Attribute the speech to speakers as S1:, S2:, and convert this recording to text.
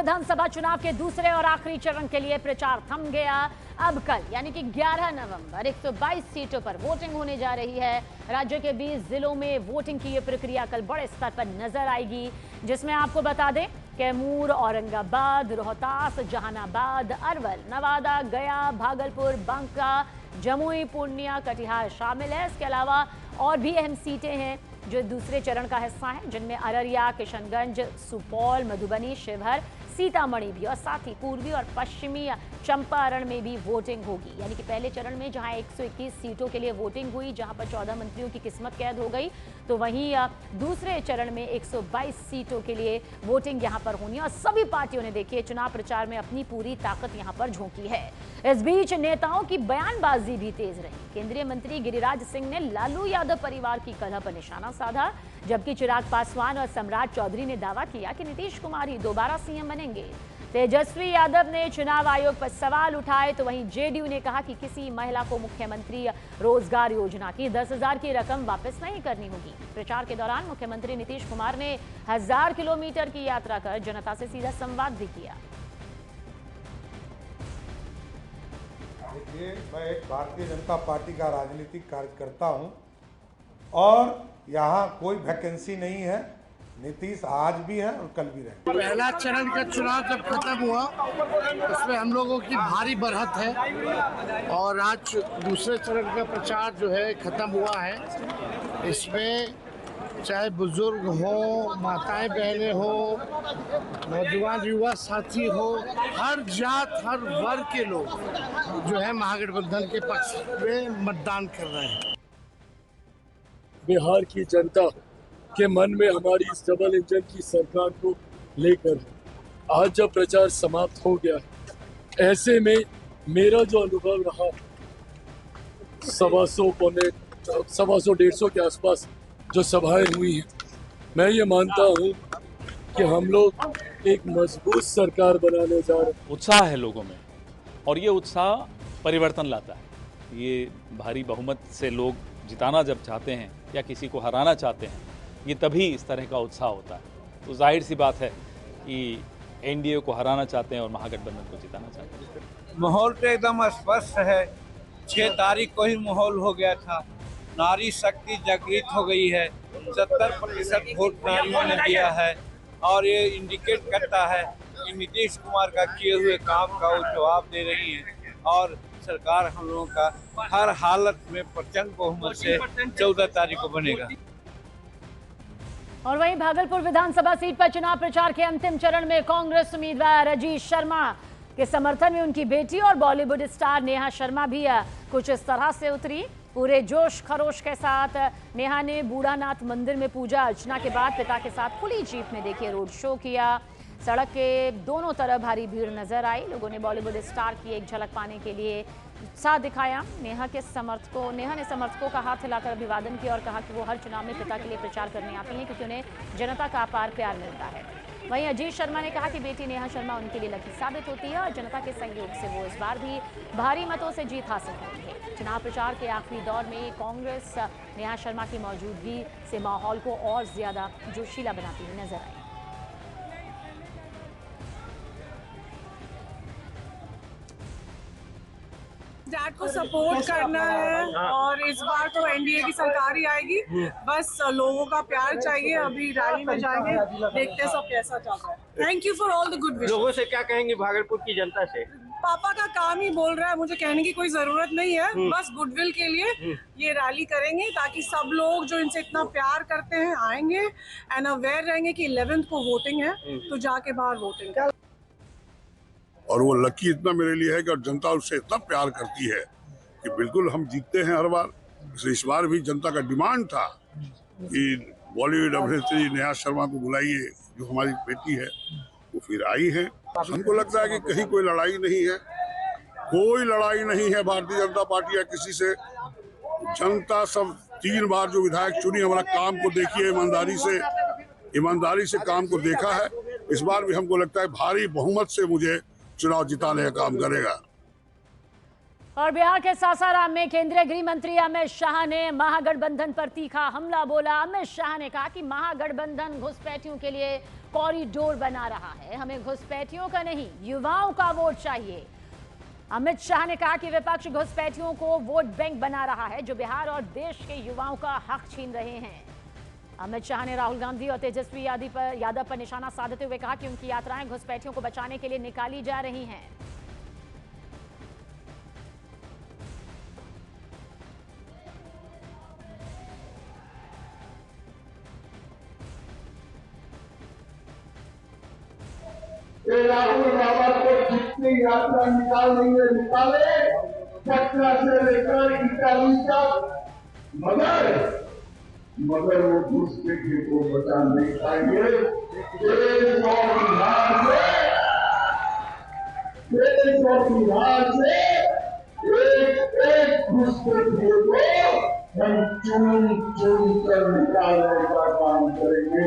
S1: विधानसभा चुनाव के दूसरे और आखिरी चरण के लिए प्रचार थम गया। अब कल यानी कि 11 नवंबर 122 सीटों पर वोटिंग होने जा रही है। राज्य के 20 जिलों में वोटिंग की यह प्रक्रिया कल बड़े स्तर पर नजर आएगी, जिसमें आपको बता दें कैमूर, औरंगाबाद, रोहतास, जहानाबाद, अरवल, नवादा, गया, भागलपुर, बांका, जमुई, पूर्णिया, कटिहार शामिल है। इसके अलावा और भी अहम सीटें हैं जो दूसरे चरण का हिस्सा है, जिनमें अररिया, किशनगंज, सुपौल, मधुबनी, शिवहर, सीतामढ़ी भी और साथ ही पूर्वी और पश्चिमी चंपारण में भी वोटिंग होगी। यानी कि पहले चरण में जहां 121 सीटों के लिए वोटिंग हुई, जहां पर 14 मंत्रियों की किस्मत कैद हो गई, तो वहीं दूसरे चरण में 122 सीटों के लिए वोटिंग यहां पर होनी है। और सभी पार्टियों ने देखिए चुनाव प्रचार में अपनी पूरी ताकत यहां पर झोंकी है। इस बीच नेताओं की बयानबाजी भी तेज रही। केंद्रीय मंत्री गिरिराज सिंह ने लालू यादव परिवार की कलह पर निशाना साधा, जबकि चिराग पासवान और सम्राट चौधरी ने दावा किया कि नीतीश कुमार ही दोबारा सीएम बनेंगे। तेजस्वी यादव ने चुनाव आयोग पर सवाल उठाए, तो वहीं जेडीयू ने कहा कि किसी महिला को मुख्यमंत्री रोजगार योजना की 10,000 की रकम वापस नहीं करनी होगी। प्रचार के दौरान मुख्यमंत्री नीतीश कुमार ने 1000 किलोमीटर की यात्रा कर जनता से सीधा संवाद भी किया।
S2: देखिए, मैं एक भारतीय जनता पार्टी का राजनीतिक कार्यकर्ता हूं और यहाँ कोई वैकेंसी नहीं है। नीतीश आज भी है और कल भी रहे।
S3: पहला चरण का चुनाव जब खत्म हुआ उसमें हम लोगों की भारी बढ़त है और आज दूसरे चरण का प्रचार जो है खत्म हुआ है। इसमें चाहे बुजुर्ग हो, माताएं बहनें हो, नौजवान युवा साथी हो, हर जात हर वर्ग के लोग जो है महागठबंधन के पक्ष में मतदान कर रहे हैं।
S4: बिहार की जनता के मन में हमारी इस डबल इंजन की सरकार को लेकर आज जब प्रचार समाप्त हो गया, ऐसे में मेरा जो अनुभव रहा 125 के आसपास जो सभाएं हुई हैं, मैं ये मानता हूँ कि हम लोग एक मजबूत सरकार बनाने जा रहे हैं।
S5: उत्साह है लोगों में और ये उत्साह परिवर्तन लाता है। ये भारी बहुमत से लोग जिताना जब चाहते हैं या किसी को हराना चाहते हैं, ये तभी इस तरह का उत्साह होता है। तो जाहिर सी बात है कि एनडीए को हराना चाहते हैं और महागठबंधन को जिताना चाहते हैं।
S6: माहौल तो एकदम स्पष्ट है। 6 तारीख को ही माहौल हो गया था। नारी शक्ति जागृत हो गई है। 70% वोट नारियों ने दिया है और ये इंडिकेट करता है कि नीतीश कुमार का किए हुए काम का वो जवाब दे रही है और सरकार हम लोगों का हर हालत में प्रचंड बहुमत से 14 तारीख को बनेगा।
S1: और वहीं भागलपुर विधानसभा सीट पर चुनाव प्रचार के अंतिम चरण में कांग्रेस उम्मीदवार अजीत शर्मा के समर्थन में उनकी बेटी और बॉलीवुड स्टार नेहा शर्मा भी कुछ इस तरह से उतरी। पूरे जोश खरोश के साथ नेहा ने बूढ़ानाथ मंदिर में पूजा अर्चना के बाद पिता के साथ खुली जीप में देखिए रोड शो किया। सड़क के दोनों तरफ भारी भीड़ नजर आई। लोगों ने बॉलीवुड स्टार की एक झलक पाने के लिए उत्साह दिखाया। नेहा ने समर्थकों का हाथ हिलाकर अभिवादन किया और कहा कि वो हर चुनाव में पिता के लिए प्रचार करने आती हैं क्योंकि उन्हें जनता का अपार प्यार मिलता है। वहीं अजीत शर्मा ने कहा कि बेटी नेहा शर्मा उनके लिए लकी साबित होती है और जनता के सहयोग से वो इस बार भी भारी मतों से जीत हासिल करेंगे। चुनाव प्रचार के आखिरी दौर में कांग्रेस नेहा शर्मा की मौजूदगी से माहौल को और ज्यादा जोशीला बनाती हुई नजर आई।
S7: डैड को सपोर्ट करना है और इस बार तो एनडीए की सरकार ही आएगी। बस लोगों का प्यार चाहिए। अभी रैली में जाएंगे, देखते सब कैसा चलता है। Thank you for all the good wishes.
S8: लोगों से क्या कहेंगे भागलपुर की जनता से?
S7: पापा का काम ही बोल रहा है, मुझे कहने की कोई जरूरत नहीं है। बस गुडविल के लिए ये रैली करेंगे ताकि सब लोग जो इनसे इतना प्यार करते हैं आएंगे एंड अवेयर रहेंगे कि 11th को वोटिंग है, तो जाके बाहर वोटिंग।
S9: और वो लकी इतना मेरे लिए है कि जनता उससे इतना प्यार करती है कि बिल्कुल हम जीतते हैं हर बार। इस बार भी जनता का डिमांड था कि बॉलीवुड अभिनेत्री नेहा शर्मा को बुलाइए, जो हमारी बेटी है। वो फिर आई है। हमको लगता है कि कहीं कोई लड़ाई नहीं है, कोई लड़ाई नहीं है भारतीय जनता पार्टी या किसी से। जनता सब 3 बार जो विधायक चुनी, हमारा काम को देखिए, ईमानदारी से काम को देखा है। इस बार भी हमको लगता है भारी बहुमत से मुझे चुनाव जिताने का काम करेगा।
S1: और बिहार के सासाराम में केंद्रीय गृह मंत्री अमित शाह ने महागठबंधन पर तीखा हमला बोला। अमित शाह ने कहा कि महागठबंधन घुसपैठियों के लिए कॉरिडोर बना रहा है, हमें घुसपैठियों का नहीं युवाओं का वोट चाहिए। अमित शाह ने कहा कि विपक्ष घुसपैठियों को वोट बैंक बना रहा है जो बिहार और देश के युवाओं का हक छीन रहे हैं। अमित शाह ने राहुल गांधी और तेजस्वी यादव पर निशाना साधते हुए कहा कि उनकी यात्राएं घुसपैठियों को बचाने के लिए निकाली जा रही हैं।
S10: राहुल बाबा को जितनी यात्रा निकालेंगे निकाले, पटना से लेकर इटाली तक, मगर वो घुसपैठियों को बचा नहीं पाएंगे। देश और बिहार से एक घुसपैठियों को हम चुन कर निकालने का काम करेंगे।